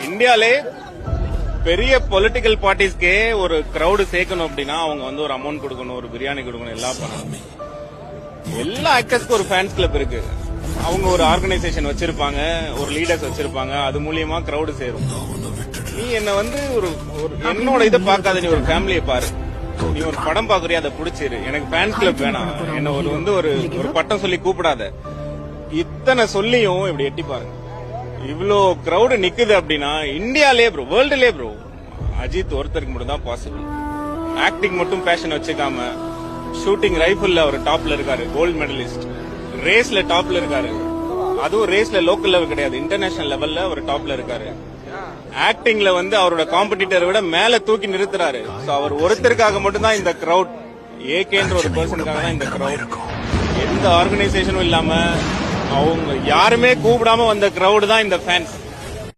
இந்தியாலே பெரிய பொலிட்டிக்கல் பார்ட்டிஸ்க்கே ஒரு கிரௌடு சேர்க்கணும் அப்படின்னா அவங்க வந்து ஒரு அமௌண்ட் கொடுக்கணும், ஒரு பிரியாணி கொடுக்கணும், எல்லாம் பண்ணணும். எல்லா ஆக்டர்ஸ்க்கும் ஒரு ஃபேன்ஸ் கிளப் இருக்கு. அவங்க ஒரு ஆர்கனைசேஷன் வச்சிருப்பாங்க, ஒரு லீடர்ஸ் வச்சிருப்பாங்க, அது மூலியமா கிரௌடு சேரும். நீ என்ன வந்து ஒரு என்னோட இதை பார்க்காத, நீ ஒரு ஃபேமிலியை பாரு. நீ ஒரு படம் பாக்குறியா, அதை பிடிச்சிரு. எனக்கு ஃபேன்ஸ் கிளப் வேணாம், என்ன ஒரு பட்டம் சொல்லி கூப்பிடாத. இத்தனை சொல்லியும் இப்படி எட்டி பாருங்க, இவ்வளோ கிரௌடு நிக்குது அப்படின்னா இந்தியாலே ப்ரோ, வேர்ல்டுலே ப்ரோ அஜித் ஒருத்தருக்கு மட்டும் தான் பாசிபிள். ஆக்டிங் மட்டும் பேஷன் வச்சுக்காம ஷூட்டிங் ரைபிள்ல அவர் டாப்ல இருக்காரு, கோல்டு மெடலிஸ்ட். ரேஸ்ல டாப்ல இருக்காரு, அதுவும் ரேஸ்ல லோக்கல் லெவல் கிடையாது, இன்டர்நேஷனல் லெவல்ல அவர் டாப்ல இருக்காரு. ஆக்டிங்ல வந்து அவரோட காம்படிட்டரை விட மேல தூக்கி நிறுத்துறாரு. அவர் ஒருத்தருக்காக மட்டும் தான் இந்த கிரௌட், ஏகேன்ற ஒரு பர்சனுக்காக தான் இந்த கிரௌட். எந்த ஆர்கனைசேஷனும் இல்லாம அவங்க யாருமே கூப்பிடாம வந்த கிரௌட் தான் இந்த ஃபேன்ஸ்.